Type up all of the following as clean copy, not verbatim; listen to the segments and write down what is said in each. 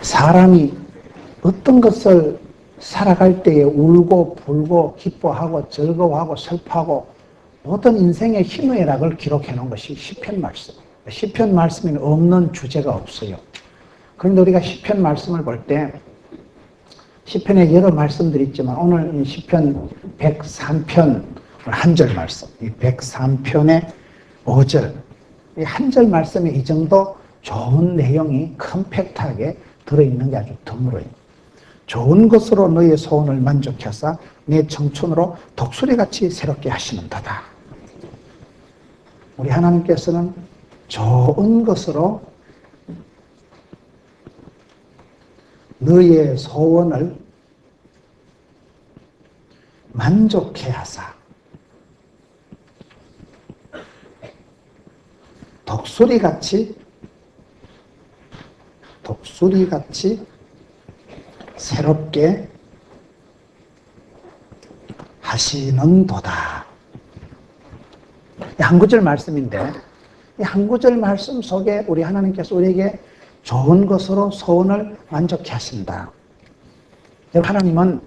사람이 어떤 것을 살아갈 때에 울고 불고 기뻐하고 즐거워하고 슬퍼하고 모든 인생의 희노애락을 기록해 놓은 것이 시편 말씀. 시편 말씀에는 없는 주제가 없어요. 그런데 우리가 시편 말씀을 볼 때 시편에 여러 말씀들이 있지만 오늘 이 시편 103편 한 절 말씀, 이 103편의 5절, 이 한 절 말씀에 이 정도 좋은 내용이 컴팩트하게 들어있는 게 아주 드물어요. 좋은 것으로 너의 소원을 만족하사 내 청춘으로 독수리같이 새롭게 하시는도다. 우리 하나님께서는 좋은 것으로 너의 소원을 만족해 하사 독수리같이 새롭게 하시는도다. 이 한 구절 말씀인데 이 한 구절 말씀 속에 우리 하나님께서 우리에게 좋은 것으로 소원을 만족해 하신다. 하나님은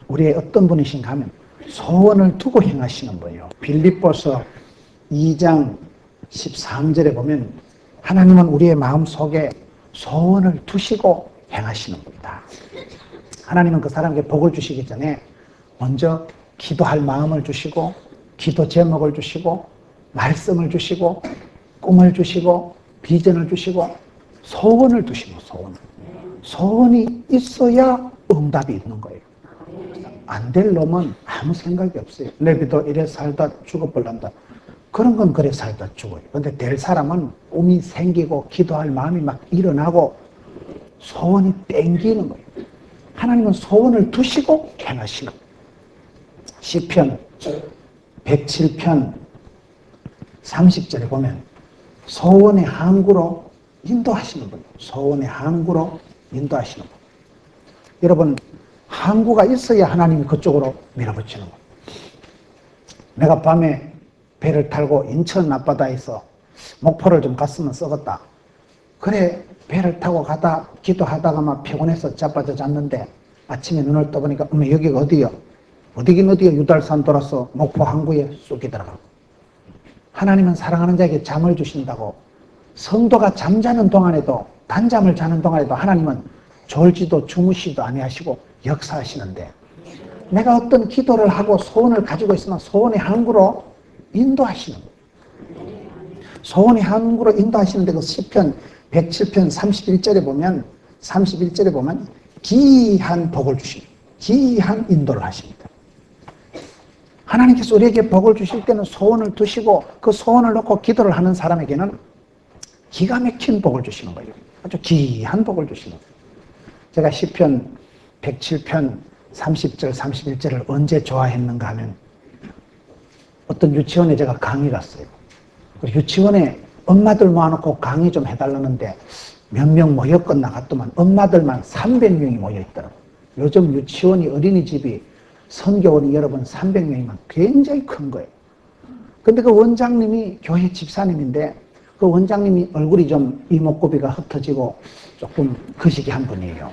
우리의 어떤 분이신가 하면 소원을 두고 행하시는 분이에요. 빌립보서 2장 13절에 보면 하나님은 우리의 마음속에 소원을 두시고 행하시는 분이다. 하나님은 그 사람에게 복을 주시기 전에 먼저 기도할 마음을 주시고 기도 제목을 주시고 말씀을 주시고 꿈을 주시고 비전을 주시고 소원을 두시고 소원이 있어야 응답이 있는 거예요. 안 될 놈은 아무 생각이 없어요. 레위도 이래 살다 죽어버린다. 그런 건 그래 살다 죽어요. 그런데 될 사람은 꿈이 생기고 기도할 마음이 막 일어나고 소원이 땡기는 거예요. 하나님은 소원을 두시고 행하시는 거예요. 시편 107편 30절에 보면 소원의 항구로 인도하시는 분이에요. 소원의 항구로 인도하시는 분. 여러분, 항구가 있어야 하나님이 그쪽으로 밀어붙이는 거예요. 내가 밤에 배를 타고 인천 앞바다에서 목포를 좀 갔으면 썩었다. 그래, 배를 타고 가다 기도하다가 막 피곤해서 자빠져 잤는데 아침에 눈을 떠보니까 어머 여기가 어디요? 어디긴 어디요? 유달산 돌아서 목포 항구에 쑥이 들어가고. 하나님은 사랑하는 자에게 잠을 주신다고 성도가 잠자는 동안에도 단잠을 자는 동안에도 하나님은 졸지도 주무시도 아니하시고 역사하시는데 내가 어떤 기도를 하고 소원을 가지고 있으면 소원의 항구로 인도하시는 거예요. 소원의 항구로 인도하시는데 그 시편 107편 31절에 보면 기이한 복을 주십니다. 기이한 인도를 하십니다. 하나님께서 우리에게 복을 주실 때는 소원을 두시고 그 소원을 놓고 기도를 하는 사람에게는 기가 막힌 복을 주시는 거예요. 아주 기이한 복을 주시는 거예요. 제가 시편 107편 30절 31절을 언제 좋아했는가 하면 어떤 유치원에 제가 강의 갔어요. 유치원에 엄마들 모아놓고 강의 좀 해달라는데 몇 명 모였건 나갔더만 엄마들만 300명이 모여있더라고요. 요즘 유치원이 어린이집이 선교원이 여러분 300명이면 굉장히 큰 거예요. 근데 그 원장님이 교회 집사님인데 그 원장님이 얼굴이 좀 이목구비가 흩어지고 조금 거시기한 분이에요.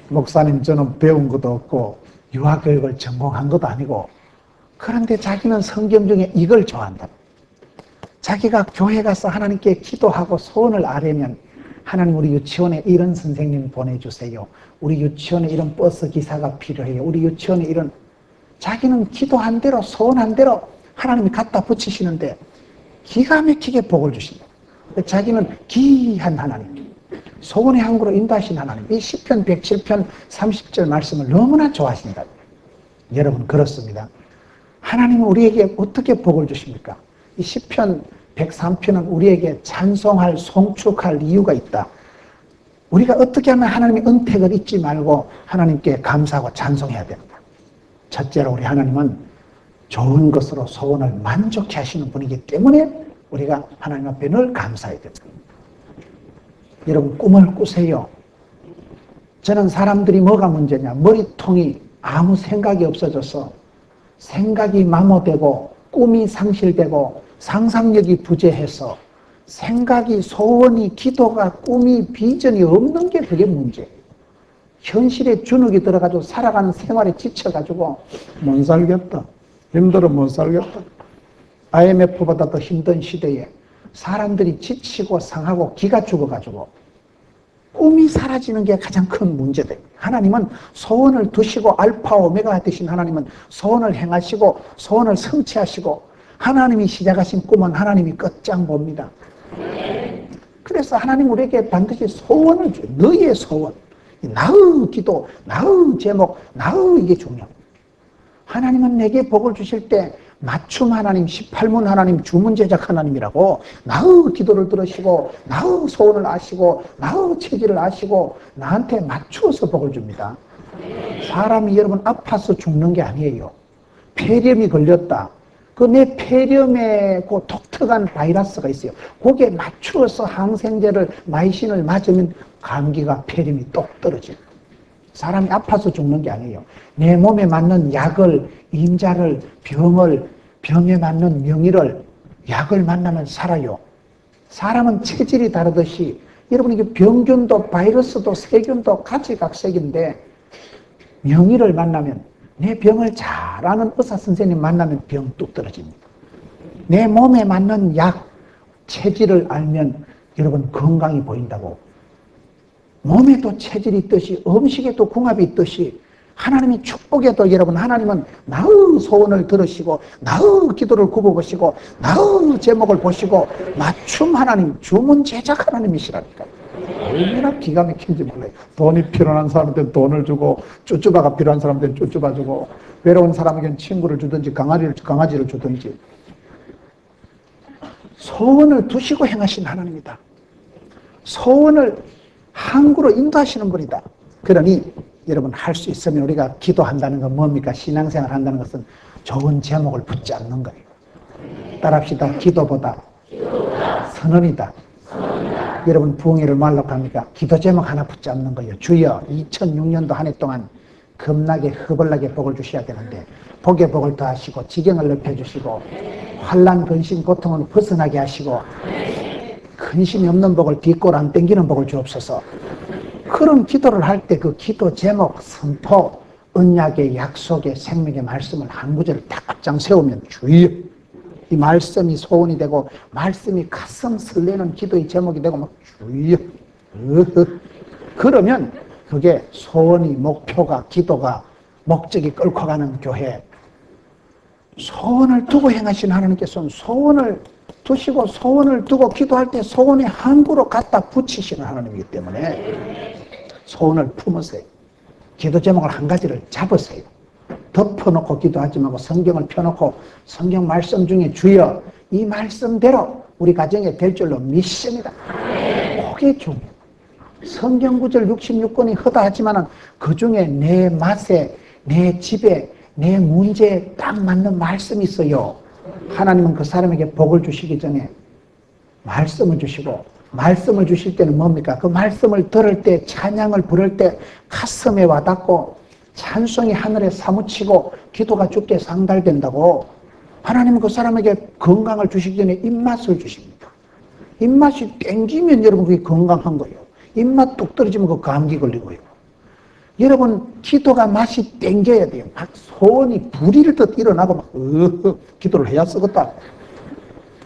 목사님 저는 배운 것도 없고 유아교육을 전공한 것도 아니고 그런데 자기는 성경 중에 이걸 좋아한다. 자기가 교회 가서 하나님께 기도하고 소원을 아뢰면 하나님 우리 유치원에 이런 선생님 보내주세요. 우리 유치원에 이런 버스 기사가 필요해요. 우리 유치원에 이런 자기는 기도한 대로 소원한 대로 하나님이 갖다 붙이시는데 기가 막히게 복을 주신다. 자기는 기이한 하나님, 소원의 항구로 인도하신 하나님, 이 시편 107편 30절 말씀을 너무나 좋아하신다. 여러분 그렇습니다. 하나님은 우리에게 어떻게 복을 주십니까? 이 시편 103편은 우리에게 찬송할, 송축할 이유가 있다. 우리가 어떻게 하면 하나님의 은택을 잊지 말고 하나님께 감사하고 찬송해야 됩니다. 첫째로 우리 하나님은 좋은 것으로 소원을 만족해 하시는 분이기 때문에 우리가 하나님 앞에 늘 감사해야 됩니다. 여러분 꿈을 꾸세요. 저는 사람들이 뭐가 문제냐, 머리통이 아무 생각이 없어져서 생각이 마모되고 꿈이 상실되고 상상력이 부재해서 생각이, 소원이, 기도가, 꿈이, 비전이 없는 게 그게 문제예요. 현실에 주눅이 들어가지고 살아가는 생활에 지쳐가지고 못 살겠다. 힘들어 못 살겠다. IMF보다 더 힘든 시대에 사람들이 지치고 상하고 기가 죽어가지고 꿈이 사라지는 게 가장 큰 문제다. 하나님은 소원을 두시고 알파 오메가 되신 하나님은 소원을 행하시고 소원을 성취하시고 하나님이 시작하신 꿈은 하나님이 끝장 봅니다. 그래서 하나님 우리에게 반드시 소원을 줘요. 너의 소원. 나의 기도, 나의 제목, 나의 이게 중요합니다. 하나님은 내게 복을 주실 때 맞춤 하나님, 18문 하나님, 주문 제작 하나님이라고 나의 기도를 들으시고 나의 소원을 아시고 나의 체질을 아시고 나한테 맞추어서 복을 줍니다. 사람이 여러분 아파서 죽는 게 아니에요. 폐렴이 걸렸다. 그 내 폐렴에 그 독특한 바이러스가 있어요. 거기에 맞추어서 항생제를, 마이신을 맞으면 감기가, 폐렴이 똑 떨어져요. 사람이 아파서 죽는 게 아니에요. 내 몸에 맞는 약을, 임자를, 병에 맞는 명의를, 약을 만나면 살아요. 사람은 체질이 다르듯이 여러분 이게 병균도 바이러스도 세균도 가지각색인데 명의를 만나면 내 병을 잘 아는 의사 선생님 만나면 병 뚝 떨어집니다. 내 몸에 맞는 약, 체질을 알면 여러분 건강이 보인다고. 몸에도 체질이 있듯이 음식에도 궁합이 있듯이 하나님이 축복에도 여러분 하나님은 나의 소원을 들으시고 나의 기도를 굽어보시고 나의 제목을 보시고 맞춤 하나님, 주문 제작 하나님이시라니까. 얼마나 기가 막힌지 몰라요. 돈이 필요한 사람한테는 돈을 주고 쭈쭈바가 필요한 사람한테는 쭈쭈바 주고 외로운 사람에게는 친구를 주든지 강아지를 주든지 소원을 두시고 행하신 하나님이다. 소원을 항구로 인도하시는 분이다. 그러니 여러분 할 수 있으면 우리가 기도한다는 건 뭡니까? 신앙생활 한다는 것은 좋은 제목을 붙잡는 거예요. 따라합시다. 기도보다 선언이다. 여러분 부흥회를 말로 합니까? 기도 제목 하나 붙잡는 거예요. 주여 2006년도 한 해 동안 겁나게 허벌나게 복을 주셔야 되는데 복의 복을 더하시고 지경을 넓혀주시고 환난 근심 고통을 벗어나게 하시고 근심이 없는 복을 뒷골 안 땡기는 복을 주옵소서. 그런 기도를 할 때 그 기도 제목, 선포, 언약의 약속의 생명의 말씀을 한 구절을 딱 앞장 세우면 주여 이 말씀이 소원이 되고 말씀이 가슴 설레는 기도의 제목이 되고 막 주여 그러면 그게 소원이 목표가 기도가 목적이 끌고 가는 교회. 소원을 두고 행하신 하나님께서는 소원을 두시고 소원을 두고 기도할 때 소원의 항구로 갖다 붙이시는 하나님이기 때문에 소원을 품으세요. 기도 제목을 한 가지를 잡으세요. 덮어놓고 기도하지 말고 성경을 펴놓고 성경 말씀 중에 주여 이 말씀대로 우리 가정에 될 줄로 믿습니다. 그게 중요해요. 성경 구절 66권이 허다하지만 그 중에 내 맛에 내 집에 내 문제에 딱 맞는 말씀이 있어요. 하나님은 그 사람에게 복을 주시기 전에 말씀을 주시고 말씀을 주실 때는 뭡니까? 그 말씀을 들을 때 찬양을 부를 때 가슴에 와닿고 찬송이 하늘에 사무치고 기도가 주께 상달된다고. 하나님은 그 사람에게 건강을 주시기 전에 입맛을 주십니다. 입맛이 땡기면 여러분 그게 건강한 거예요. 입맛 뚝 떨어지면 그 감기 걸리고요. 여러분 기도가 맛이 땡겨야 돼요. 막 소원이 불일 듯 일어나고 막 기도를 해야 쓰겠다.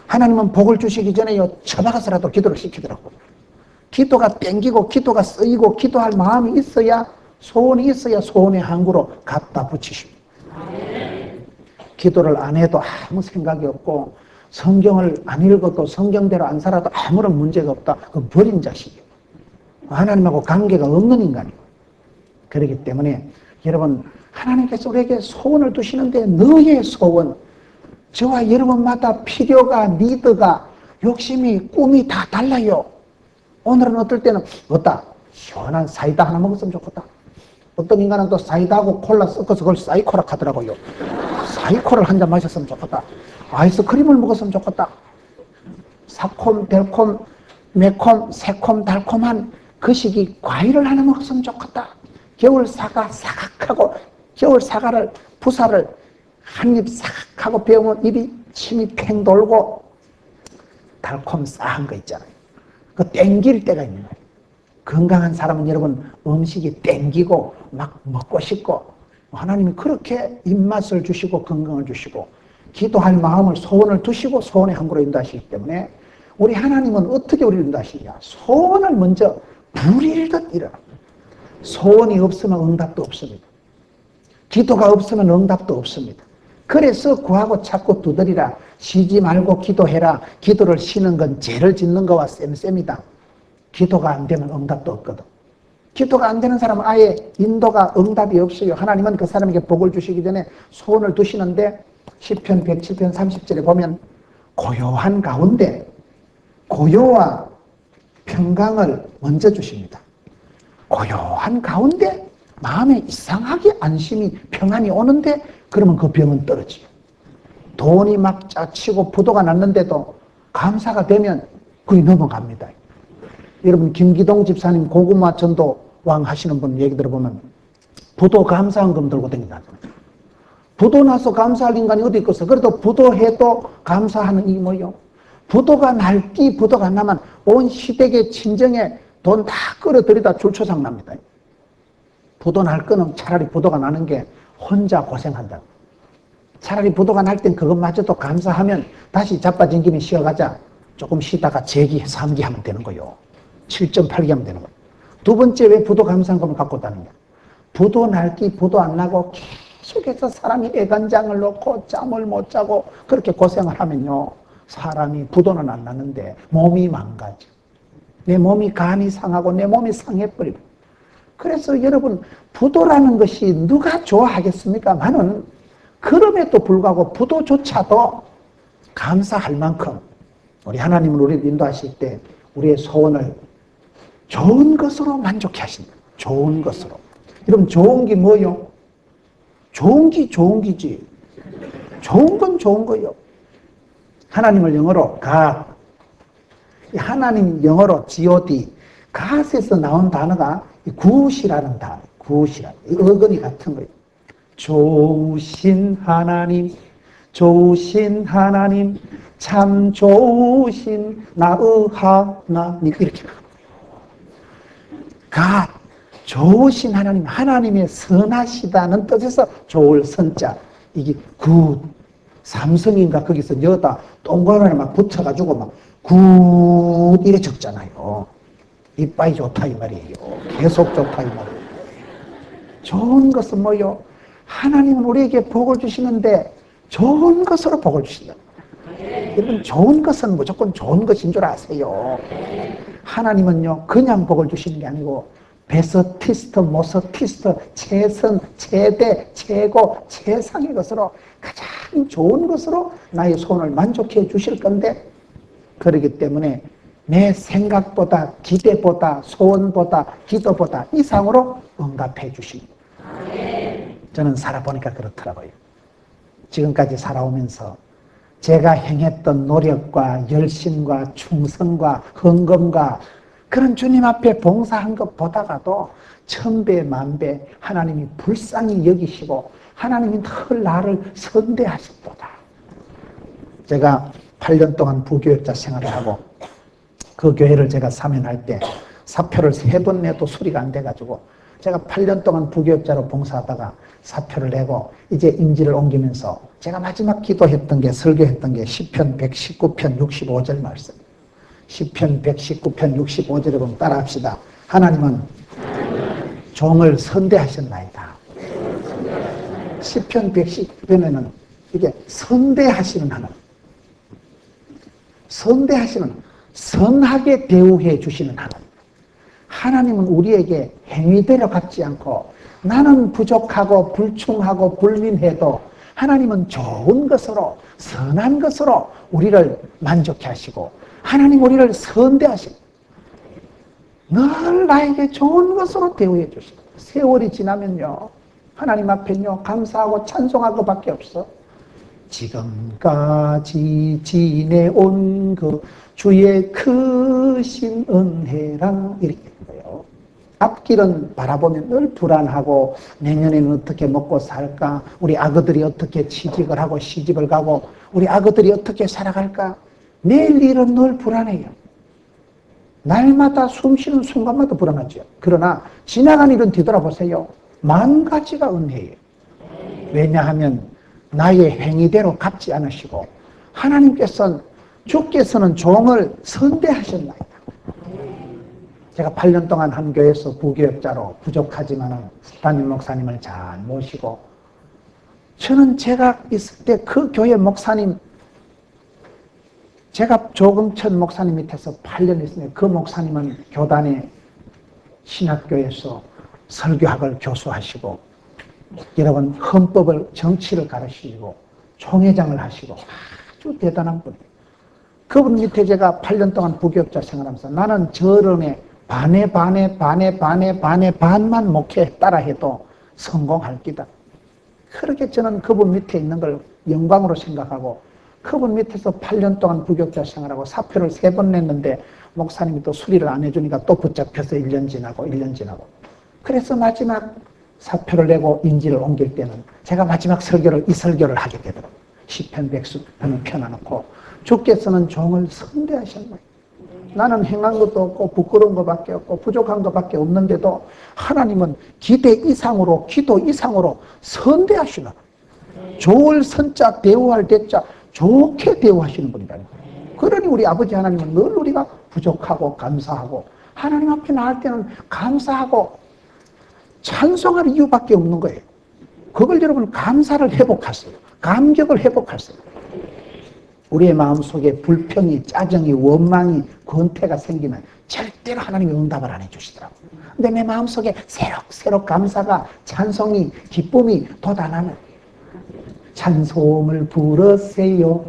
하나님은 복을 주시기 전에요 처박아서라도 기도를 시키더라고요. 기도가 땡기고 기도가 쓰이고 기도할 마음이 있어야 소원이 있어야 소원의 항구로 갖다 붙이십니다. 기도를 안 해도 아무 생각이 없고 성경을 안 읽어도 성경대로 안 살아도 아무런 문제가 없다. 그건 버린 자식이에요. 하나님하고 관계가 없는 인간이에요. 그렇기 때문에 여러분 하나님께서 우리에게 소원을 두시는데 너의 소원 저와 여러분마다 필요가 니드가 욕심이 꿈이 다 달라요. 오늘은 어떨 때는 어따 시원한 사이다 하나 먹었으면 좋겠다. 어떤 인간은 또 사이다하고 콜라 섞어서 그걸 사이코라 하더라고요. 사이코를 한 잔 마셨으면 좋겠다. 아이스크림을 먹었으면 좋겠다. 사콤, 달콤, 매콤, 새콤, 달콤한 그 시기 과일을 하나 먹었으면 좋겠다. 겨울 사과 사각하고 겨울 사과를 부사를 한 입 싹 하고 배우면 입이 침이 팽 돌고 달콤 싸한 거 있잖아요. 그 땡길 때가 있는 거예요. 건강한 사람은 여러분 음식이 땡기고 막 먹고 싶고 하나님이 그렇게 입맛을 주시고 건강을 주시고 기도할 마음을 소원을 두시고 소원의 항구로 인도하시기 때문에 우리 하나님은 어떻게 우리를 인도하시냐. 소원을 먼저 불일듯 일어나. 소원이 없으면 응답도 없습니다. 기도가 없으면 응답도 없습니다. 그래서 구하고 찾고 두드리라. 쉬지 말고 기도해라. 기도를 쉬는 건 죄를 짓는 거와 쌤쌤이다. 기도가 안 되면 응답도 없거든. 기도가 안 되는 사람은 아예 인도가 응답이 없어요. 하나님은 그 사람에게 복을 주시기 전에 소원을 두시는데 시편 107편 30절에 보면 고요한 가운데 고요와 평강을 먼저 주십니다. 고요한 가운데 마음에 이상하게 안심이 평안이 오는데 그러면 그 병은 떨어지요. 돈이 막 짜치고 부도가 났는데도 감사가 되면 그게 넘어갑니다. 여러분 김기동 집사님 고구마 전도 왕 하시는 분 얘기 들어보면 부도 감사헌금 들고 다닌다잖아요. 부도 나서 감사할 인간이 어디 있겠어. 그래도 부도해도 감사하는 이 뭐요. 부도가 날기 부도가 나면 온 시댁의 친정에 돈 다 끌어들이다 줄초상 납니다. 부도 날 거는 차라리 부도가 나는 게 혼자 고생한다. 차라리 부도가 날 땐 그것마저도 감사하면 다시 자빠진 김에 쉬어가자. 조금 쉬다가 재기 3기 하면 되는 거요. 7.8기 하면 되는 거예요. 두 번째 왜 부도 감사헌금을 갖고 다니냐. 부도 날기 부도 안 나고 계속해서 사람이 애간장을 놓고 잠을 못 자고 그렇게 고생을 하면요. 사람이 부도는 안 나는데 몸이 망가져. 내 몸이 간이 상하고 내 몸이 상해버리고. 그래서 여러분 부도라는 것이 누가 좋아하겠습니까만은 그럼에도 불구하고 부도조차도 감사할 만큼 우리 하나님은 우리를 인도하실 때 우리의 소원을 좋은 것으로 만족해 하신다. 좋은 것으로. 여러분 좋은 게 뭐요? 좋은 게 좋은 기지. 좋은 건 좋은 거요. 하나님을 영어로 God. 하나님 영어로 God. God에서 나온 단어가 굿이라는 단어. 굿이라는 어근이 같은 거예요. 좋으신 하나님, 좋으신 하나님, 참 좋으신 나의 하나님. 이렇게 God, 좋으신 하나님, 하나님의 선하시다는 뜻에서 좋을 선자. 이게 굿, 삼성인가 거기서 여다 동그라미 막 붙여가지고 막 굿 이래 적잖아요. 이빠이 좋다 이 말이에요. 계속 좋다 이 말이에요. 좋은 것은 뭐요? 하나님은 우리에게 복을 주시는데 좋은 것으로 복을 주신다. 여러분 좋은 것은 무조건 좋은 것인 줄 아세요. 하나님은요 그냥 복을 주시는 게 아니고 베스티스트, 모스티스트, 최선, 최대, 최고, 최상의 것으로 가장 좋은 것으로 나의 소원을 만족해 주실 건데 그렇기 때문에 내 생각보다 기대보다 소원보다 기도보다 이상으로 응답해 주십니다. 저는 살아보니까 그렇더라고요. 지금까지 살아오면서 제가 행했던 노력과 열심과 충성과 헌금과 그런 주님 앞에 봉사한 것 보다가도 천배 만배 하나님이 불쌍히 여기시고 하나님이 늘 나를 선대하셨도다. 제가 8년 동안 부교육자 생활을 하고 그 교회를 제가 사면할 때 사표를 3번 내도 수리가 안 돼가지고 제가 8년 동안 부교육자로 봉사하다가 사표를 내고 이제 임지를 옮기면서 제가 마지막 기도했던 게 설교했던 게 시편 119편 65절 말씀. 시편 119편 65절에 보면 따라합시다. 하나님은 종을 선대하셨나이다. 시편 119편에는 이게 선대하시는 하나님. 선대하시는 선하게 대우해 주시는 하나님. 하나님은 우리에게 행위대로 갚지 않고 나는 부족하고 불충하고 불민해도 하나님은 좋은 것으로 선한 것으로 우리를 만족해 하시고 하나님 우리를 선대하시고 늘 나에게 좋은 것으로 대우해 주시고 세월이 지나면요 하나님 앞에요 감사하고 찬송할 것밖에 없어. 지금까지 지내온 그 주의 크신 은혜라 이렇게 거예요. 앞길은 바라보면 늘 불안하고 내년에는 어떻게 먹고 살까? 우리 아그들이 어떻게 취직을 하고 시집을 가고 우리 아그들이 어떻게 살아갈까? 내일 일은 늘 불안해요. 날마다 숨 쉬는 순간마다 불안하죠. 그러나 지나간 일은 뒤돌아보세요. 만 가지가 은혜예요. 왜냐하면 나의 행위대로 갚지 않으시고 하나님께서는 주께서는 종을 선대하셨나이다. 제가 8년 동안 한 교회에서 부교역자로 부족하지만 담임 목사님을 잘 모시고 저는 제가 있을 때 그 교회 목사님 제가 조금천 목사님 밑에서 8년 있으면 그 목사님은 교단의 신학교에서 설교학을 교수하시고 여러분 헌법을 정치를 가르치시고 총회장을 하시고 아주 대단한 분이에요. 그분 밑에 제가 8년 동안 부교역자 생활하면서 나는 저런에 반만 목회 따라해도 성공할 기다. 그렇게 저는 그분 밑에 있는 걸 영광으로 생각하고 그분 밑에서 8년 동안 부교역자 생활하고 사표를 3번 냈는데 목사님이 또 수리를 안 해주니까 또 붙잡혀서 1년 지나고 그래서 마지막 사표를 내고 인지를 옮길 때는 제가 마지막 이 설교를 하게 되더라고요. 시편 100편을 펴놔놓고 주께서는 종을 선대하셨나요? 나는 행한 것도 없고 부끄러운 것밖에 없고 부족한 것밖에 없는데도 하나님은 기대 이상으로 기도 이상으로 선대하시나 좋을 선자 대우할 대자 좋게 대우하시는 분이다. 그러니 우리 아버지 하나님은 늘 우리가 부족하고 감사하고 하나님 앞에 나갈 때는 감사하고 찬송할 이유밖에 없는 거예요. 그걸 여러분 감사를 회복하세요. 감격을 회복하세요. 우리의 마음속에 불평이, 짜증이, 원망이, 권태가 생기면 절대로 하나님이 응답을 안 해주시더라고요. 근데 내 마음속에 새록 감사가, 찬송이, 기쁨이 돋아나면 찬송을 부르세요.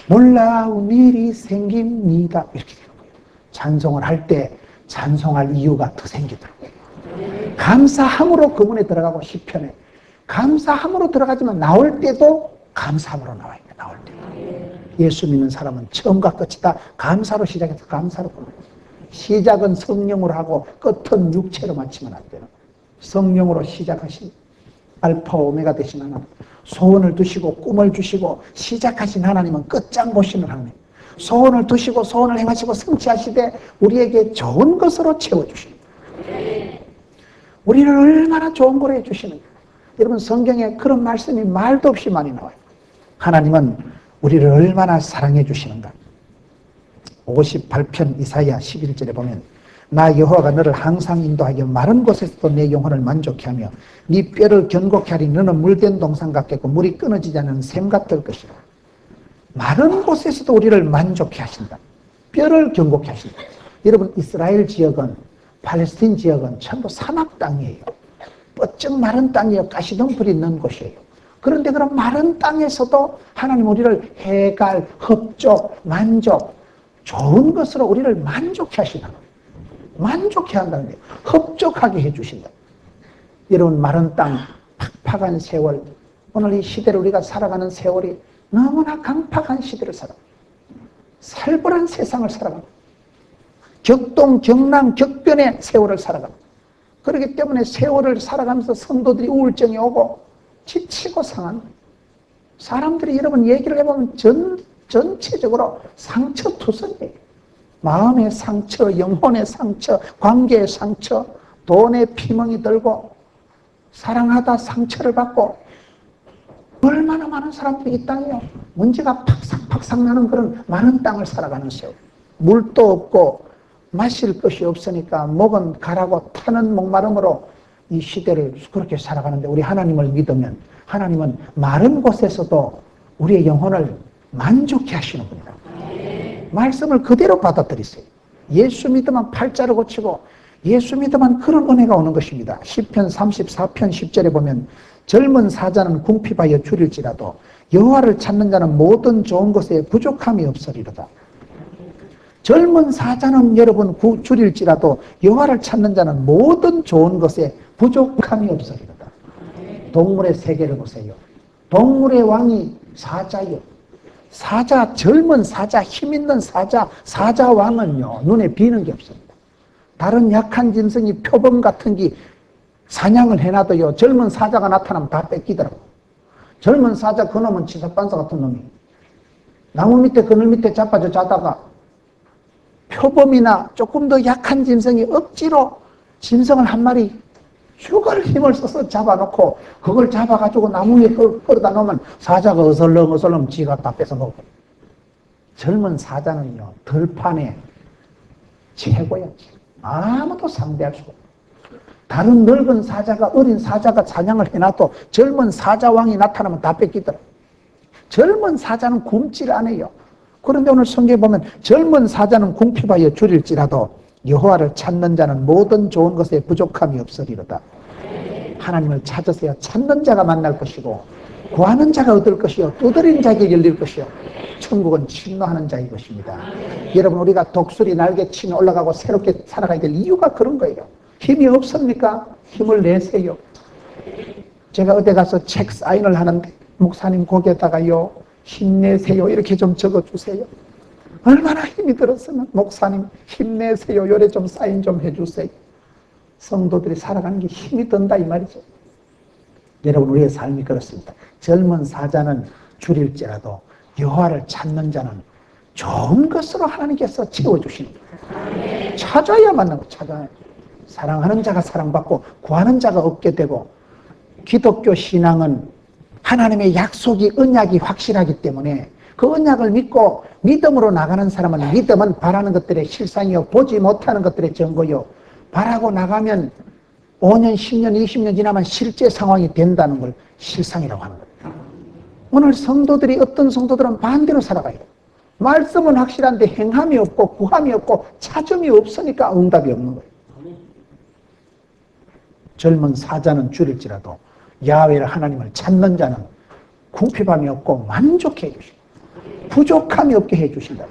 놀라운 일이 생깁니다. 이렇게 되는 거예요. 찬송을 할 때 찬송할 이유가 더 생기더라고요. 감사함으로 그 문에 들어가고 시편에 감사함으로 들어가지만 나올 때도 감사함으로 나와요. 나올 때도. 예수 믿는 사람은 처음과 끝이 다 감사로 시작해서 감사로 끝나요. 시작은 성령으로 하고 끝은 육체로 마치면 안 되는 거예요. 성령으로 시작하신 알파 오메가 되신 하나님, 소원을 두시고 꿈을 주시고 시작하신 하나님은 끝장 보시는 하나님, 소원을 두시고 소원을 행하시고 성취하시되 우리에게 좋은 것으로 채워주십니다. 우리를 얼마나 좋은 거로 해주시는가. 여러분 성경에 그런 말씀이 말도 없이 많이 나와요. 하나님은 우리를 얼마나 사랑해 주시는가. 58편 이사야 11절에 보면 나 여호와가 너를 항상 인도하여 마른 곳에서도 내 영혼을 만족해 하며 네 뼈를 견고케 하리. 너는 물된 동산 같겠고 물이 끊어지지 않는 샘 같을 것이라. 마른 곳에서도 우리를 만족해 하신다. 뼈를 견고케 하신다. 여러분 이스라엘 지역은 팔레스틴 지역은 전부 사막 땅이에요. 뻗쩍 마른 땅이에요. 가시덤불이 있는 곳이에요. 그런데 그런 마른 땅에서도 하나님 우리를 해갈, 흡족, 만족, 좋은 것으로 우리를 만족해 하시다. 만족해 한다는 거예요. 흡족하게 해주신다. 여러분 마른 땅, 팍팍한 세월, 오늘 이 시대를 우리가 살아가는 세월이 너무나 강팍한 시대를 살아갑니다. 살벌한 세상을 살아갑니다. 격동, 경랑, 격변의 세월을 살아갑니다. 그렇기 때문에 세월을 살아가면서 성도들이 우울증이 오고 지치고 상한 사람들이 여러분 얘기를 해보면 전체적으로 상처투성이에요. 마음의 상처, 영혼의 상처, 관계의 상처, 돈의 피멍이 들고 사랑하다 상처를 받고 얼마나 많은 사람들이 이 땅이요. 문제가 팍삭팍삭 나는 그런 많은 땅을 살아가는 세월. 물도 없고 마실 것이 없으니까 목은 가라고 타는 목마름으로 이 시대를 그렇게 살아가는데 우리 하나님을 믿으면 하나님은 마른 곳에서도 우리의 영혼을 만족해 하시는 분이다. 말씀을 그대로 받아들이세요. 예수 믿으면 팔자를 고치고 예수 믿으면 그런 은혜가 오는 것입니다. 시편 34편 10절에 보면 젊은 사자는 궁핍하여 줄일지라도 여호와를 찾는 자는 모든 좋은 것에 부족함이 없으리로다. 젊은 사자는 여러분 줄일지라도 여호와를 찾는 자는 모든 좋은 것에 부족함이 없으리로다. 동물의 세계를 보세요. 동물의 왕이 사자요. 사자, 젊은 사자, 힘있는 사자, 사자왕은요 눈에 비는 게 없습니다. 다른 약한 짐승이 표범 같은 게 사냥을 해놔도요 젊은 사자가 나타나면 다 뺏기더라고. 젊은 사자 그놈은 치사반사 같은 놈이 나무 밑에 그늘 밑에 자빠져 자다가 표범이나 조금 더 약한 짐승이 억지로 짐승을 한 마리 죽을 힘을 써서 잡아놓고 그걸 잡아가지고 나무 위에 끌어다 놓으면 사자가 어설렁 지가 다 뺏어 먹고. 젊은 사자는요 들판에 최고야. 아무도 상대할 수가 없어. 다른 늙은 사자가 어린 사자가 사냥을 해놔도 젊은 사자왕이 나타나면 다 뺏기더라. 젊은 사자는 굶질 않아요. 그런데 오늘 성경에 보면 젊은 사자는 궁핍하여 줄일지라도 여호와를 찾는 자는 모든 좋은 것에 부족함이 없으리로다. 하나님을 찾으세요. 찾는 자가 만날 것이고 구하는 자가 얻을 것이요 두드리는 자에게 열릴 것이요 천국은 침노하는 자의 것입니다. 여러분 우리가 독수리 날개 치며 올라가고 새롭게 살아가야 될 이유가 그런 거예요. 힘이 없습니까? 힘을 내세요. 제가 어디 가서 책 사인을 하는데 목사님 거기에다가요 힘내세요 이렇게 좀 적어주세요. 얼마나 힘이 들었으면 목사님 힘내세요 요래 좀 사인 좀 해주세요. 성도들이 살아가는 게 힘이 든다 이 말이죠. 여러분 우리의 삶이 그렇습니다. 젊은 사자는 줄일지라도 여호와를 찾는 자는 좋은 것으로 하나님께서 채워주시는 거예요. 찾아야 만나고 찾아야. 사랑하는 자가 사랑받고 구하는 자가 얻게 되고 기독교 신앙은 하나님의 약속이 언약이 확실하기 때문에 그 언약을 믿고 믿음으로 나가는 사람은 믿음은 바라는 것들의 실상이요 보지 못하는 것들의 증거요 바라고 나가면 5년, 10년, 20년 지나면 실제 상황이 된다는 걸 실상이라고 하는 겁니다. 오늘 성도들이 어떤 성도들은 반대로 살아가요. 말씀은 확실한데 행함이 없고 구함이 없고 찾음이 없으니까 응답이 없는 거예요. 젊은 사자는 줄일지라도 야훼를 하나님을 찾는 자는 궁핍함이 없고 만족해 주시고 부족함이 없게 해 주신다.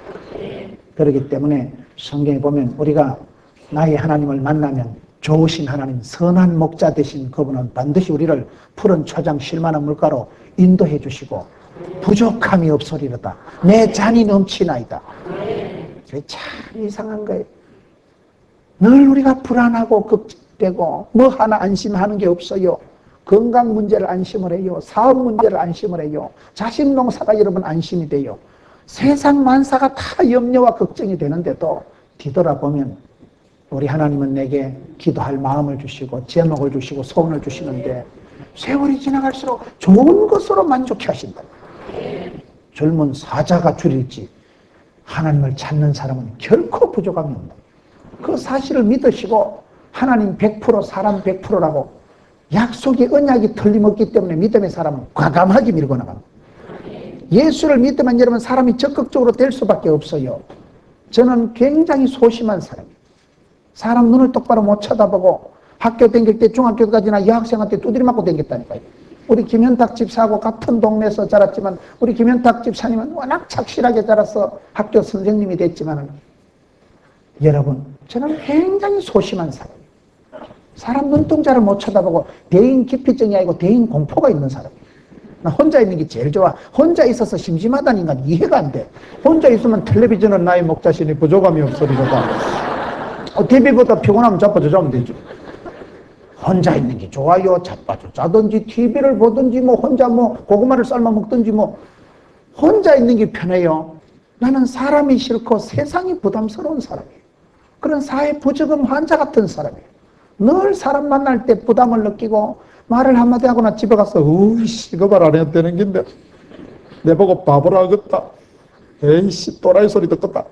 그렇기 때문에 성경에 보면 우리가 나의 하나님을 만나면 좋으신 하나님 선한 목자 되신 그분은 반드시 우리를 푸른 초장 쉴만한 물가로 인도해 주시고 부족함이 없으리로다. 내 잔이 넘치나이다. 참 이상한 거예요. 늘 우리가 불안하고 걱정되고 뭐 하나 안심하는 게 없어요. 건강 문제를 안심을 해요. 사업 문제를 안심을 해요. 자식 농사가 여러분 안심이 돼요. 세상 만사가 다 염려와 걱정이 되는데도 뒤돌아보면 우리 하나님은 내게 기도할 마음을 주시고 제목을 주시고 소원을 주시는데 세월이 지나갈수록 좋은 것으로 만족해 하신다. 젊은 사자가 줄일지 하나님을 찾는 사람은 결코 부족함이 없다. 그 사실을 믿으시고 하나님 100% 사람 100%라고 약속이 언약이 틀림없기 때문에 믿음의 사람은 과감하게 밀고 나갑니다. 예수를 믿으면 여러분 사람이 적극적으로 될 수밖에 없어요. 저는 굉장히 소심한 사람이에요. 사람 눈을 똑바로 못 쳐다보고 학교 다닐 때 중학교까지나 여학생한테 두드려 맞고 다녔다니까요. 우리 김현탁 집사하고 같은 동네에서 자랐지만 우리 김현탁 집사님은 워낙 착실하게 자라서 학교 선생님이 됐지만 여러분 저는 굉장히 소심한 사람이에요. 사람 눈동자를 못 쳐다보고 대인 기피증이 아니고 대인 공포가 있는 사람이에요. 나 혼자 있는 게 제일 좋아. 혼자 있어서 심심하다는 인간 이해가 안 돼. 혼자 있으면 텔레비전은 나의 목자시니 부족함이 없으리로다. TV보다 피곤하면 자빠져 자면 되죠. 혼자 있는 게 좋아요. 자빠져 자든지 TV를 보든지 뭐 혼자 뭐 고구마를 삶아 먹든지 뭐 혼자 있는 게 편해요. 나는 사람이 싫고 세상이 부담스러운 사람이에요. 그런 사회 부적응 환자 같은 사람이에요. 늘 사람 만날 때 부담을 느끼고 말을 한마디 하거나 집에 가서 으이씨 그 말 안 해도 되는 긴데 내 보고 바보라 하겠다. 에이씨 또라이 소리 듣겠다.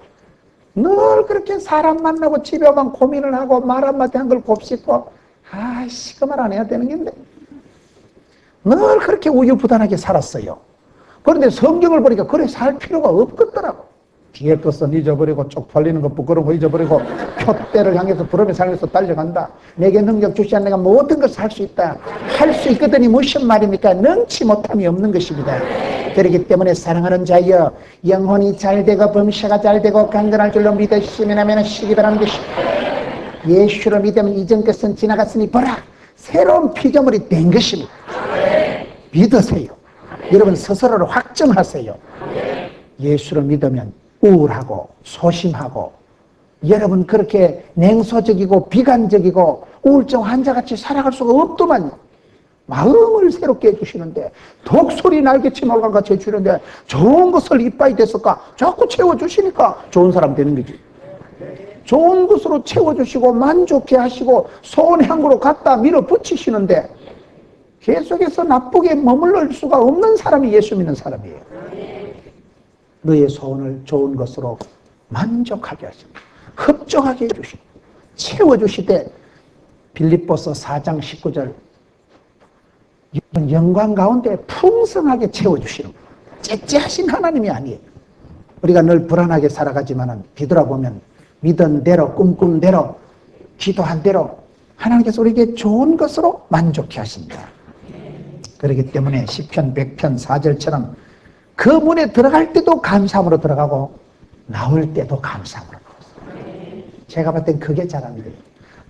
늘 그렇게 사람 만나고 집에 오면 고민을 하고 말 한마디 한 걸 곱씹고 아이씨 그 말 안 해야 되는 긴데 늘 그렇게 우유부단하게 살았어요. 그런데 성경을 보니까 그렇게 살 필요가 없겠더라고. 뒤에 것은 잊어버리고 쪽팔리는 것 부끄러운 거 잊어버리고 표대를 향해서 부름의 삶에서 달려간다. 내게 능력 주시 않는 내가 모든 것을 할 수 있다. 할 수 있거든이 무슨 말입니까? 능치 못함이 없는 것입니다. 그렇기 때문에 사랑하는 자여 영혼이 잘되고 범사가 잘되고 강건할 줄로 믿으시면 하면 시기 바라는 것이 예수를 믿으면 이전 것은 지나갔으니 보라 새로운 피조물이 된 것입니다. 믿으세요. 여러분 스스로를 확정하세요. 예수를 믿으면 우울하고 소심하고 여러분 그렇게 냉소적이고 비관적이고 우울증 환자같이 살아갈 수가 없더만요. 마음을 새롭게 해주시는데, 독소리 날개치 말과 같이 해주시는데, 좋은 것을 이빠이 됐을까? 자꾸 채워주시니까 좋은 사람 되는 거지. 좋은 것으로 채워주시고 만족해 하시고 소원향으로 갖다 밀어붙이시는데, 계속해서 나쁘게 머물러 수가 없는 사람이 예수 믿는 사람이에요. 너의 소원을 좋은 것으로 만족하게 하시고 흡족하게 해주시고 채워주시되, 빌립보서 4장 19절, 영광 가운데 풍성하게 채워주시는 거예요. 째째하신 하나님이 아니에요. 우리가 늘 불안하게 살아가지만 뒤돌아보면 믿은 대로, 꿈꾼 대로, 기도한 대로 하나님께서 우리에게 좋은 것으로 만족해 하십니다. 그렇기 때문에 시편 100편 4절처럼 그 문에 들어갈 때도 감사함으로 들어가고 나올 때도 감사함으로 나왔어요. 제가 봤을 땐 그게 잘합니다.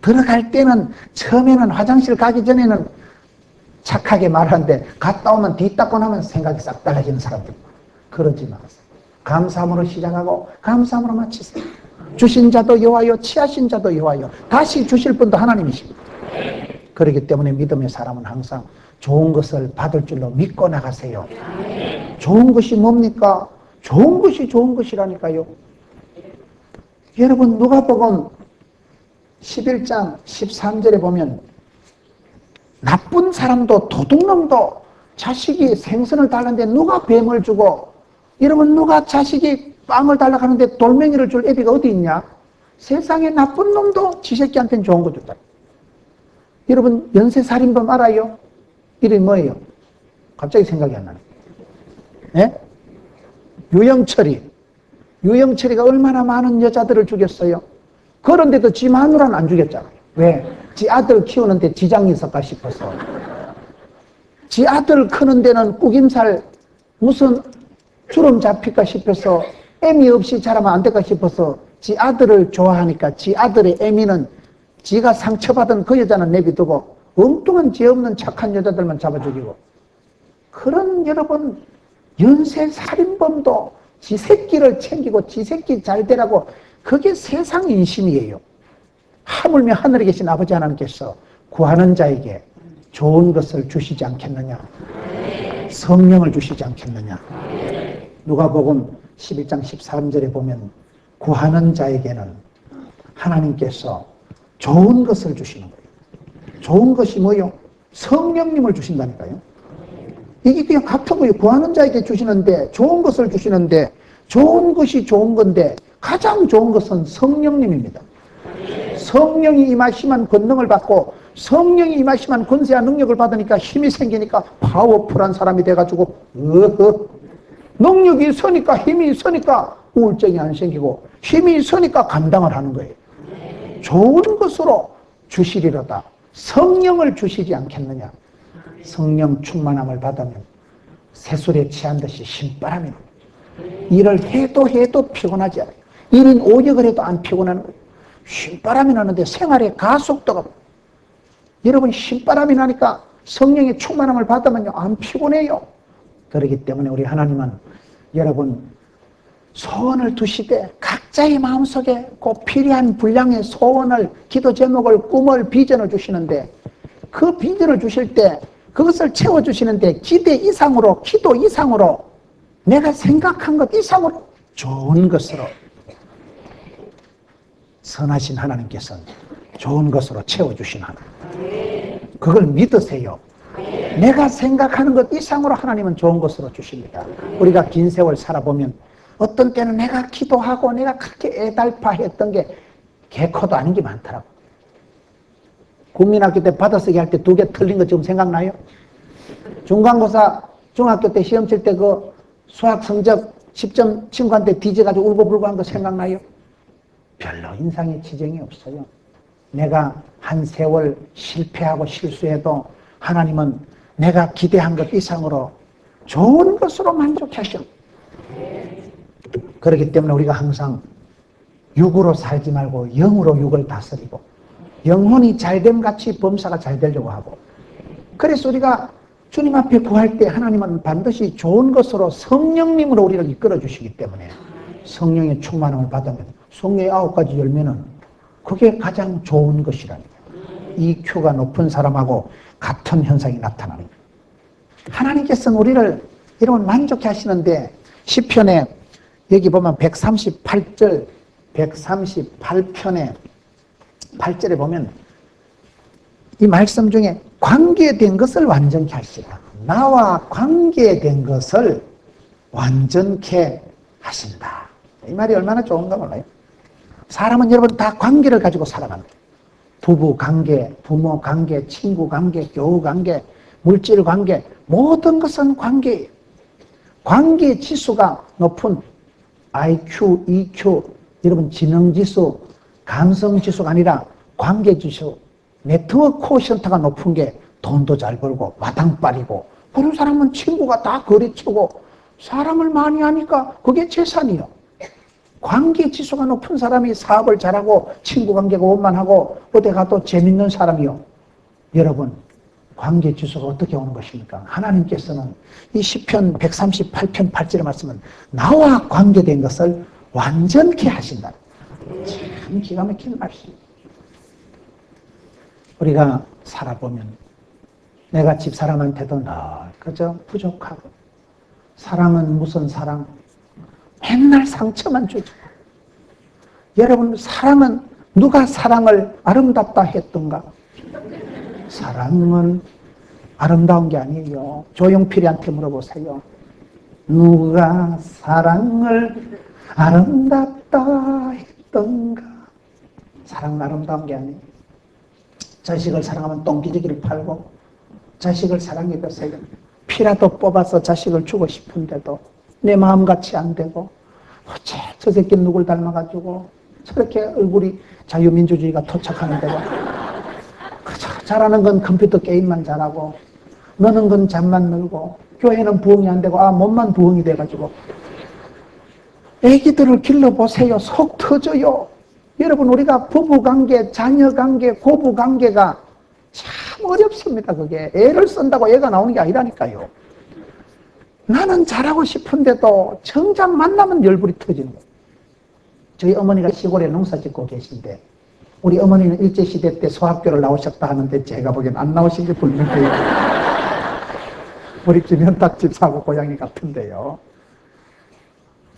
들어갈 때는 처음에는 화장실 가기 전에는 착하게 말하는데 갔다 오면 뒤 닦고 나면 생각이 싹 달라지는 사람들. 그러지 마세요. 감사함으로 시작하고 감사함으로 마치세요. 주신 자도 여호와요, 취하신 자도 여호와요. 다시 주실 분도 하나님이십니다. 그렇기 때문에 믿음의 사람은 항상 좋은 것을 받을 줄로 믿고 나가세요. 좋은 것이 뭡니까? 좋은 것이 좋은 것이라니까요. 여러분, 누가복음 11장 13절에 보면 나쁜 사람도 도둑놈도 자식이 생선을 달라는데 누가 뱀을 주고, 여러분, 누가 자식이 빵을 달라고 하는데 돌멩이를 줄 애비가 어디 있냐? 세상에 나쁜 놈도 지 새끼한테는 좋은 거 줬다. 여러분, 연쇄살인범 알아요? 이름이 뭐예요? 갑자기 생각이 안 나네. 예? 유영철이가 얼마나 많은 여자들을 죽였어요? 그런데도 지 마누라는 안 죽였잖아요. 왜? 지 아들 키우는데 지장이 있을까 싶어서. 지 아들 크는 데는 꾸김살 무슨 주름 잡힐까 싶어서, 애미 없이 자라면 안 될까 싶어서 지 아들을 좋아하니까 지 아들의 애미는 지가 상처받은 그 여자는 내비두고 엉뚱한 죄 없는 착한 여자들만 잡아 죽이고, 그런 여러분 연쇄살인범도 지 새끼를 챙기고 지 새끼 잘 되라고, 그게 세상 인심이에요. 하물며 하늘에 계신 아버지 하나님께서 구하는 자에게 좋은 것을 주시지 않겠느냐? 성령을 주시지 않겠느냐? 누가복음 11장 13절에 보면 구하는 자에게는 하나님께서 좋은 것을 주시는 거예요. 좋은 것이 뭐요? 성령님을 주신다니까요. 이게 그냥 같은 거예요. 구하는 자에게 주시는데, 좋은 것을 주시는데, 좋은 것이 좋은 건데 가장 좋은 것은 성령님입니다. 성령이 임하시면 권능을 받고, 성령이 임하시면 권세와 능력을 받으니까 힘이 생기니까 파워풀한 사람이 돼가지고 능력이 있으니까, 힘이 있으니까 우울증이 안 생기고, 힘이 있으니까 감당을 하는 거예요. 좋은 것으로 주시리로다. 성령을 주시지 않겠느냐? 성령 충만함을 받으면 새술에 취한 듯이 신바람이 납니다. 일을 해도 피곤하지 않아요. 1인 5역을 해도 안 피곤하는 거예요. 신바람이 나는데 생활의 가속도가, 여러분, 신바람이 나니까 성령의 충만함을 받으면요 안 피곤해요. 그렇기 때문에 우리 하나님은 여러분 소원을 두시되 각자의 마음속에 꼭 필요한 분량의 소원을, 기도 제목을, 꿈을, 비전을 주시는데, 그 비전을 주실 때 그것을 채워주시는데 기대 이상으로, 기도 이상으로, 내가 생각한 것 이상으로 좋은 것으로, 선하신 하나님께서는 좋은 것으로 채워주신 하나님, 그걸 믿으세요. 내가 생각하는 것 이상으로 하나님은 좋은 것으로 주십니다. 우리가 긴 세월 살아보면 어떤 때는 내가 기도하고 내가 그렇게 애달파했던 게 개코도 아닌 게 많더라고. 국민학교 때 받아쓰기 할 때 2개 틀린 거 지금 생각나요? 중간고사 중학교 때 시험 칠 때 그 수학 성적 10점 친구한테 뒤져가지고 울고불고 한 거 생각나요? 별로 인상에 지정이 없어요. 내가 한 세월 실패하고 실수해도 하나님은 내가 기대한 것 이상으로 좋은 것으로 만족하셔. 그렇기 때문에 우리가 항상 육으로 살지 말고 영으로 육을 다스리고, 영혼이 잘됨 같이 범사가 잘 되려고 하고, 그래서 우리가 주님 앞에 구할 때 하나님은 반드시 좋은 것으로 성령님으로 우리를 이끌어 주시기 때문에, 성령의 충만함을 받으면 성령의 9가지 열매는 그게 가장 좋은 것이라니까. EQ가 높은 사람하고 같은 현상이 나타나는 거예요. 하나님께서는 우리를 이러면 만족해 하시는데 시편에 여기 보면 138절 138편에 8절에 보면 이 말씀 중에 관계된 것을 완전케 하시라. 나와 관계된 것을 완전케 하신다. 이 말이 얼마나 좋은가 몰라요. 사람은 여러분 다 관계를 가지고 살아갑니다. 부부 관계, 부모 관계, 친구 관계, 교우 관계, 물질 관계, 모든 것은 관계예요. 관계 지수가 높은 IQ, EQ, 여러분 지능지수, 감성지수가 아니라 관계지수, 네트워크 코션트가 높은 게 돈도 잘 벌고 마당발이고 그런 사람은 친구가 다 거리치고 사람을 많이 하니까 그게 재산이요. 관계지수가 높은 사람이 사업을 잘하고 친구관계가 원만하고 어디 가도 재밌는 사람이요. 여러분 관계지수가 어떻게 오는 것입니까? 하나님께서는 이 시편 138편 8절의 말씀은 나와 관계된 것을 완전케 하신다. 참 기가 막힌 말씀입니다. 우리가 살아보면 내가 집사람한테도 늘 그저 부족하고 사랑은 무슨 사랑? 맨날 상처만 주죠. 여러분 사랑은 누가 사랑을 아름답다 했던가? 사랑은 아름다운 게 아니에요. 조용필이한테 물어보세요. 누가 사랑을 아름답다 했던가? 사랑은 아름다운 게 아니에요. 자식을 사랑하면 똥기저귀를 팔고 자식을 사랑해 보세요. 피라도 뽑아서 자식을 주고 싶은데도 내 마음같이 안 되고 어째 저 새끼 누굴 닮아가지고 저렇게 얼굴이 자유민주주의가 토착하는데도 잘하는 건 컴퓨터 게임만 잘하고 너는 건 잠만 늘고 교회는 부흥이 안 되고 몸만 부흥이 돼가지고 애기들을 길러보세요. 속 터져요. 여러분 우리가 부부관계, 자녀관계, 고부관계가 참 어렵습니다. 그게 애를 쓴다고 애가 나오는 게 아니라니까요. 나는 잘하고 싶은데도 정작 만나면 열불이 터지는 거예요. 저희 어머니가 시골에 농사 짓고 계신데 우리 어머니는 일제시대 때 소학교를 나오셨다 하는데 제가 보기엔 안 나오신 게 분명해요. 우리 김현탁 집사하고 고향이 같은데요.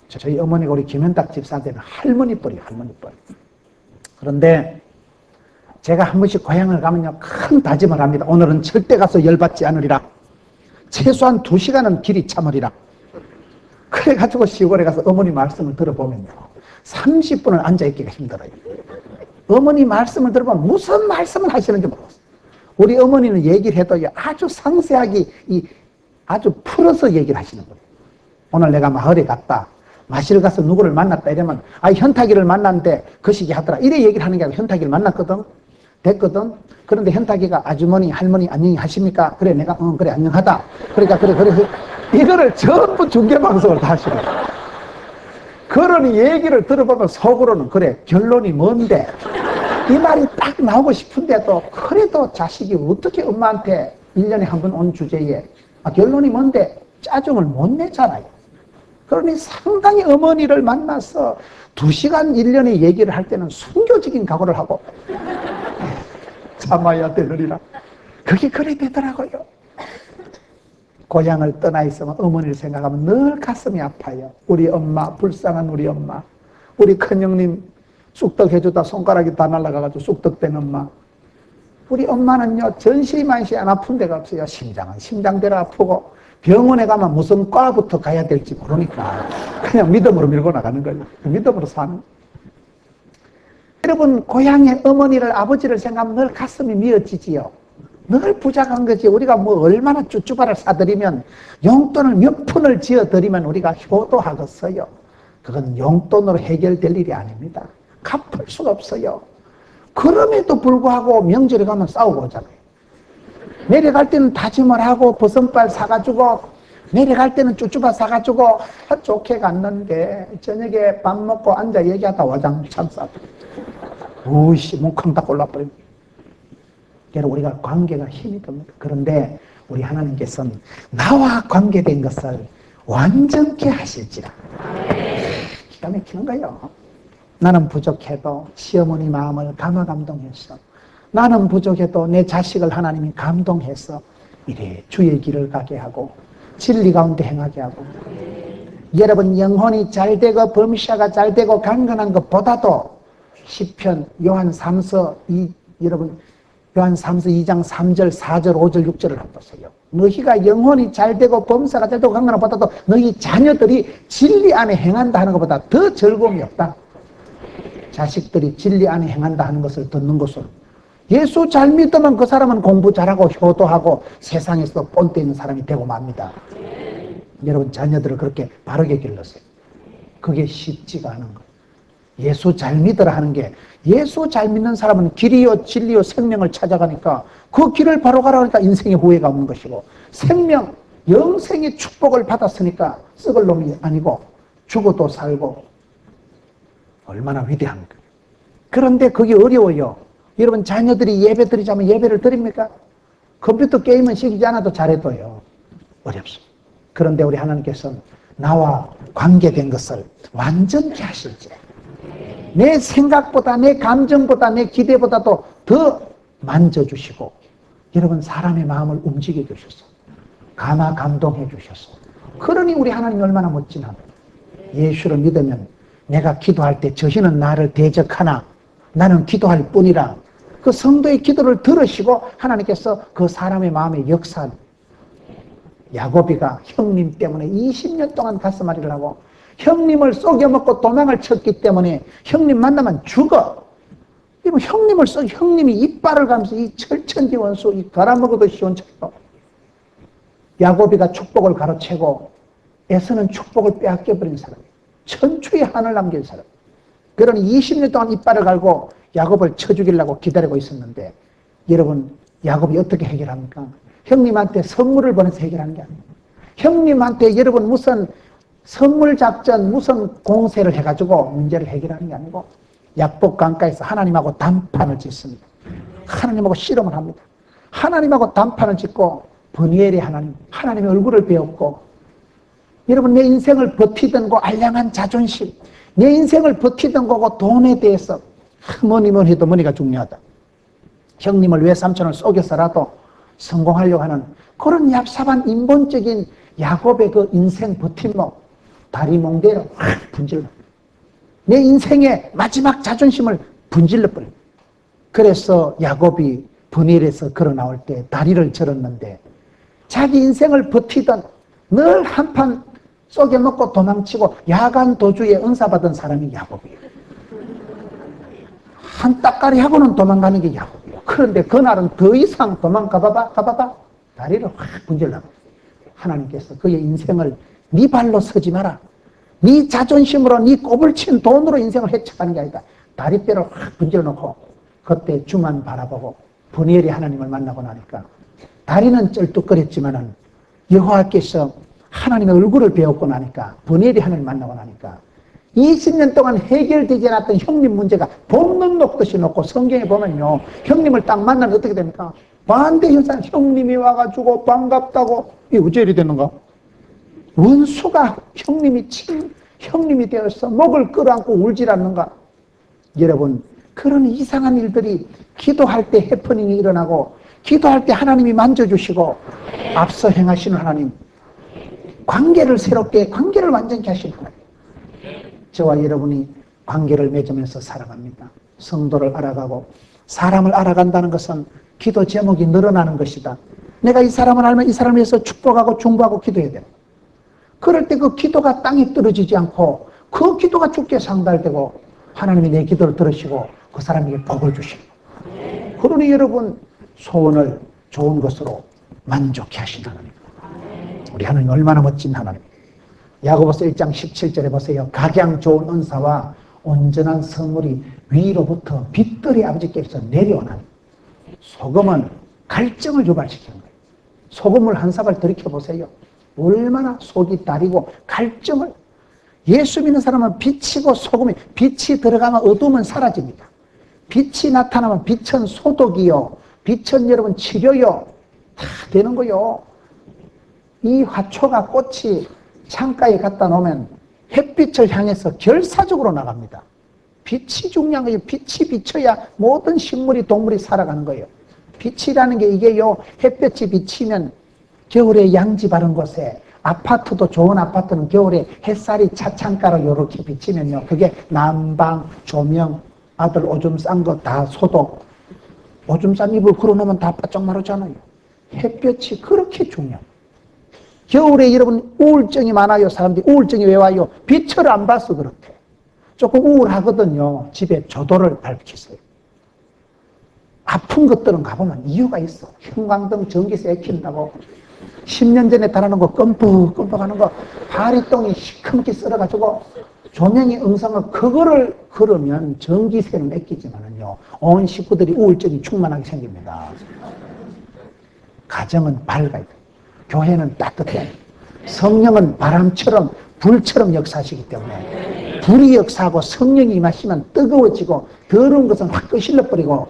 저희 어머니가 우리 김현탁 집사한테는 할머니뻘이에요. 할머니뻘. 그런데 제가 한 번씩 고향을 가면요 큰 다짐을 합니다. 오늘은 절대 가서 열받지 않으리라. 최소한 2시간은 길이 참으리라. 그래가지고 시골에 가서 어머니 말씀을 들어보면요 30분을 앉아있기가 힘들어요. 어머니 말씀을 들어보면 무슨 말씀을 하시는지 모르겠어요. 우리 어머니는 얘기를 해도 아주 상세하게 아주 풀어서 얘기를 하시는 거예요. 오늘 내가 마을에 갔다. 마실 가서 누구를 만났다 이러면 현탁이를 만났는데 그 시기 하더라. 이래 얘기를 하는 게 아니라 현탁이를 만났거든. 됐거든. 그런데 현탁이가 아주머니 할머니 안녕히 하십니까? 그래 내가 그래 안녕하다. 그러니까 그래 이거를 전부 중계방송을 다 하시는 거야. 그러니 얘기를 들어보면 속으로는 그래 결론이 뭔데 이 말이 딱 나오고 싶은데도 그래도 자식이 어떻게 엄마한테 1년에 한 번 온 주제에 결론이 뭔데 짜증을 못 내잖아요. 그러니 상당히 어머니를 만나서 2시간 1년에 얘기를 할 때는 순교적인 각오를 하고 참아야 되느리라. 그게 그래 되더라고요. 고향을 떠나 있으면 어머니를 생각하면 늘 가슴이 아파요. 우리 엄마, 불쌍한 우리 엄마. 우리 큰형님 쑥떡 해주다 손가락이 다 날아가가지고 쑥떡된 엄마. 우리 엄마는요 전시만시 안 아픈 데가 없어요. 심장은 심장대로 아프고 병원에 가면 무슨 과부터 가야 될지 모르니까 그냥 믿음으로 밀고 나가는 거예요. 믿음으로 사는. 여러분 고향의 어머니를 아버지를 생각하면 늘 가슴이 미어지지요. 늘 부족한 거지. 우리가 뭐 얼마나 쭈쭈바를 사드리면 용돈을 몇 푼을 지어드리면 우리가 효도하겠어요. 그건 용돈으로 해결될 일이 아닙니다. 갚을 수가 없어요. 그럼에도 불구하고 명절에 가면 싸우고 오잖아요. 내려갈 때는 다짐을 하고 버선발 사가지고 내려갈 때는 쭈쭈바 사가지고 좋게 갔는데 저녁에 밥 먹고 앉아 얘기하다 와장창 싸고 우이씨 뭉쾅 다 골라버립니다. 그래서 우리가 관계가 힘이 듭니다. 그런데 우리 하나님께서는 나와 관계된 것을 완전케 하실지라. 기가 막히는 거예요. 나는 부족해도 시어머니 마음을 감화감동해서 나는 부족해도 내 자식을 하나님이 감동해서 이래 주의 길을 가게 하고 진리 가운데 행하게 하고, 여러분 영혼이 잘되고 범사가 잘되고 강건한 것보다도 시편 요한 3서 여러분 요한 3서 2장 3절 4절 5절 6절을 한번 보세요. 너희가 영혼이 잘되고 범사가 잘되고 강건한 것보다도 너희 자녀들이 진리 안에 행한다 하는 것보다 더 즐거움이 없다. 자식들이 진리 안에 행한다 하는 것을 듣는 것은, 예수 잘 믿으면 그 사람은 공부 잘하고 효도하고 세상에서 본때 있는 사람이 되고 맙니다. 여러분 자녀들을 그렇게 바르게 길러세요. 그게 쉽지가 않은 거예요. 예수 잘 믿으라 하는 게, 예수 잘 믿는 사람은 길이요 진리요 생명을 찾아가니까 그 길을 바로 가라니까 인생에 후회가 없는 것이고, 생명 영생의 축복을 받았으니까 썩을 놈이 아니고 죽어도 살고 얼마나 위대합니까? 그런데 그게 어려워요. 여러분 자녀들이 예배 드리자면 예배를 드립니까? 컴퓨터 게임은 시키지 않아도 잘해도요 어렵습니다. 그런데 우리 하나님께서는 나와 관계된 것을 완전히 하실지, 내 생각보다 내 감정보다 내 기대보다도 더 만져주시고, 여러분 사람의 마음을 움직여 주셔서 감화 감동해 주셔서, 그러니 우리 하나님이 얼마나 멋지나. 예수를 믿으면 내가 기도할 때 저희는 나를 대적하나 나는 기도할 뿐이라, 그 성도의 기도를 들으시고 하나님께서 그 사람의 마음에 역사한. 야고비가 형님 때문에 20년 동안 가슴앓이를 하고 형님을 속여먹고 도망을 쳤기 때문에 형님 만나면 죽어. 형님이 이빨을 가면서 이 철천지 원수 이 갈아먹어도 시원찮고, 야고비가 축복을 가로채고 에서는 축복을 빼앗겨버린 사람이에요. 천추의 한을 남긴 사람. 그러니 20년 동안 이빨을 갈고 야곱을 쳐 죽이려고 기다리고 있었는데, 여러분 야곱이 어떻게 해결합니까? 형님한테 선물을 보내서 해결하는 게 아니에요. 형님한테 여러분 무슨 선물 작전, 무슨 공세를 해가지고 문제를 해결하는 게 아니고, 약복 강가에서 하나님하고 단판을 짓습니다. 하나님하고 씨름을 합니다. 하나님하고 단판을 짓고 브니엘의 하나님의 얼굴을 배웠고, 여러분 내 인생을 버티던 거 알량한 자존심, 내 인생을 버티던 거고 돈에 대해서 뭐니 해도 뭐니가 중요하다. 형님을 외삼촌을 속여서라도 성공하려고 하는 그런 얍삽한 인본적인 야곱의 그 인생 버팀목, 다리 몽대로 분질러. 내 인생의 마지막 자존심을 분질러 버려. 그래서 야곱이 브니엘에서 걸어 나올 때 다리를 절었는데, 자기 인생을 버티던 늘 한판 쏘개먹고 도망치고 야간 도주에 은사받은 사람이 야곱이에요. 한 따까리 하고는 도망가는 게 야곱이에요. 그런데 그날은 더 이상 가봐봐 다리를 확 분질러버려요. 하나님께서 그의 인생을 네 발로 서지 마라, 네 자존심으로 네 꼽을 친 돈으로 인생을 해쳐가는 게 아니다, 다리뼈를 확 분질러 놓고 그때 주만 바라보고 브니엘이 하나님을 만나고 나니까 다리는 쩔뚝거렸지만은 여호와께서 하나님의 얼굴을 배웠고 나니까, 브니엘이 하나님을 만나고 나니까 20년 동안 해결되지 않았던 형님 문제가 본능 녹듯이 녹고, 성경에 보면요 형님을 딱 만나면 어떻게 됩니까? 반대 현상, 형님이 와가지고 반갑다고. 이게 어째 이리 되는가? 원수가 형님이 되어서 목을 끌어안고 울질 않는가? 여러분 그런 이상한 일들이 기도할 때 해프닝이 일어나고, 기도할 때 하나님이 만져주시고, 앞서 행하시는 하나님, 관계를 새롭게, 관계를 완전히 하시는 하나님, 저와 여러분이 관계를 맺으면서 살아갑니다. 성도를 알아가고, 사람을 알아간다는 것은 기도 제목이 늘어나는 것이다. 내가 이 사람을 알면 이 사람을 위해서 축복하고 중보하고 기도해야 돼요. 그럴 때 그 기도가 땅에 떨어지지 않고 그 기도가 주께 상달되고 하나님이 내 기도를 들으시고 그 사람에게 복을 주시고, 그러니 여러분 소원을 좋은 것으로 만족해 하신 하나님, 우리 하나님 얼마나 멋진 하나님. 야고보서 1장 17절에 보세요. 각양 좋은 은사와 온전한 선물이 위로부터 빛들이 아버지께서 내려오는. 소금은 갈증을 유발시키는 거예요. 소금을 한 사발 들이켜보세요. 얼마나 속이 다리고 갈증을. 예수 믿는 사람은 빛이고 소금이, 빛이 들어가면 어둠은 사라집니다. 빛이 나타나면 빛은 소독이요, 빛은 여러분 치료요, 다 되는 거요. 이 화초가 꽃이 창가에 갖다 놓으면 햇빛을 향해서 결사적으로 나갑니다. 빛이 중요한 거예요. 빛이 비쳐야 모든 식물이 동물이 살아가는 거예요. 빛이라는 게 이게요, 햇볕이 비치면 겨울에 양지 바른 곳에, 아파트도 좋은 아파트는 겨울에 햇살이 차창가로 이렇게 비치면요, 그게 난방, 조명, 아들 오줌 싼 거 다 소독, 오줌 싼 이불 걸어놓으면 다 바짝 마르잖아요. 햇볕이 그렇게 중요해요. 겨울에 여러분 우울증이 많아요. 사람들이 우울증이 왜 와요? 빛을 안 봐서 그렇대. 조금 우울하거든요. 집에 조도를 밝히세요. 아픈 것들은 가보면 이유가 있어. 형광등 전기세 아낀다고 10년 전에 달아놓은 거 껌뻑껌뻑 하는 거 파리똥이 시커멓게 썰어가지고 조명이 응성을 그거를 걸으면 전기세는 아끼지만은요, 온 식구들이 우울증이 충만하게 생깁니다. 가정은 밝아야 돼. 교회는 따뜻해. 성령은 바람처럼 불처럼 역사하시기 때문에 불이 역사하고 성령이 임하시면 뜨거워지고 더러운 것은 확 끄실러버리고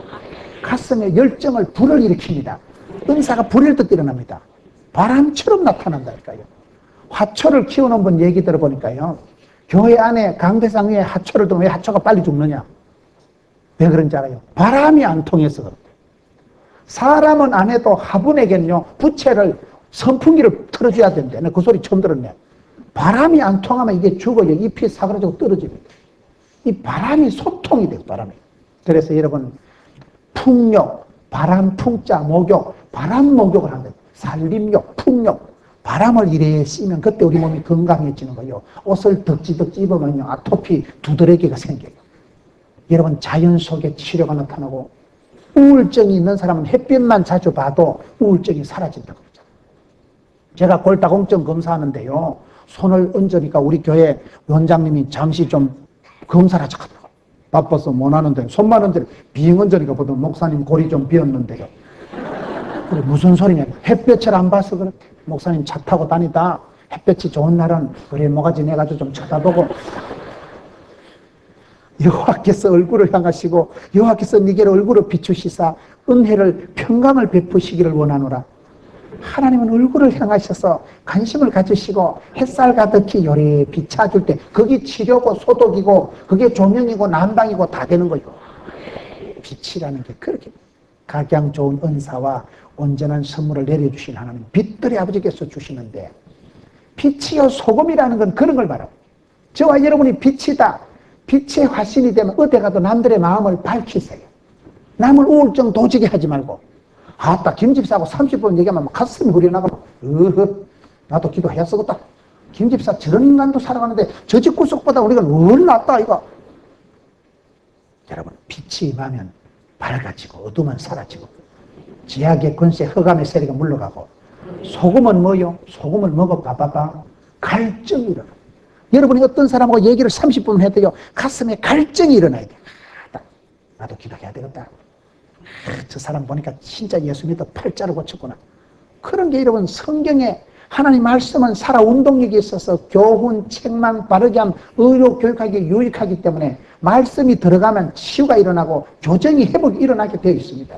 가슴에 열정을 불을 일으킵니다. 은사가 불일 듯 일어납니다. 바람처럼 나타난다니까요. 화초를 키우는 분 얘기 들어보니까요, 교회 안에 강대상 위에 화초를 두면 왜 화초가 빨리 죽느냐? 왜 그런지 알아요? 바람이 안 통해서 그렇대. 사람은 안 해도 화분에게는요, 부채를 선풍기를 틀어줘야 된대. 그 소리 처음 들었네. 바람이 안 통하면 이게 죽어요. 잎이 사그라지고 떨어집니다. 이 바람이 소통이 돼요, 바람이. 그래서 여러분, 풍욕, 바람 풍자, 목욕, 바람 목욕을 한다. 살림욕, 풍욕, 바람을 이래 쐬면 그때 우리 몸이 건강해지는 거예요. 옷을 덕지덕지 입으면요, 아토피 두드러기가 생겨요. 여러분, 자연 속에 치료가 나타나고, 우울증이 있는 사람은 햇빛만 자주 봐도 우울증이 사라진다고 그러잖아요. 제가 골다공증 검사하는데요, 손을 얹으니까 우리 교회 원장님이 잠시 좀 검사를 하자 하더라고요. 바빠서 못 하는데, 손만 얹으니까 비행 얹으니까 보통 목사님 골이 좀 비었는데요. 그래, 무슨 소리냐? 햇볕을 안 봐서 그렇대. 목사님 차 타고 다니다 햇볕이 좋은 날은 그래 모가지 내가지고 좀 쳐다보고, 여호와께서 얼굴을 향하시고 여호와께서 네게로 얼굴을 비추시사 은혜를 평강을 베푸시기를 원하노라. 하나님은 얼굴을 향하셔서 관심을 가지시고 햇살 가득히 요리 비춰줄 때 그게 치료고 소독이고 그게 조명이고 난방이고 다 되는 거예요. 빛이라는 게 그렇게 각양 좋은 은사와 온전한 선물을 내려주신 하나님, 빛들의 아버지께서 주시는데, 빛이요 소금이라는 건 그런 걸 말하고, 저와 여러분이 빛이다, 빛의 화신이 되면 어디 가도 남들의 마음을 밝히세요. 남을 우울증 도지게 하지 말고, 아따 김집사하고 30분 얘기하면 가슴이 후련하고, 나도 기도해야 쓰겠다. 김집사 저런 인간도 살아가는데 저 집 구석보다 우리가 뭘 낫다 이거. 여러분, 빛이 임하면 밝아지고 어둠은 사라지고 지약의 권세, 흑암의 세력가 물러가고, 소금은 뭐요? 소금을 먹어 봐봐봐. 갈증이 일어나. 여러분이 어떤 사람하고 얘기를 30분 해도요, 가슴에 갈증이 일어나야 돼. 나도 기도해야 되겠다. 저 사람 보니까 진짜 예수 믿어 팔자를 고쳤구나. 그런 게 여러분, 성경에 하나님 말씀은 살아 운동력이 있어서 교훈, 책망, 바르게 함, 의료 교육하기에 유익하기 때문에 말씀이 들어가면 치유가 일어나고 교정이 회복이 일어나게 되어 있습니다.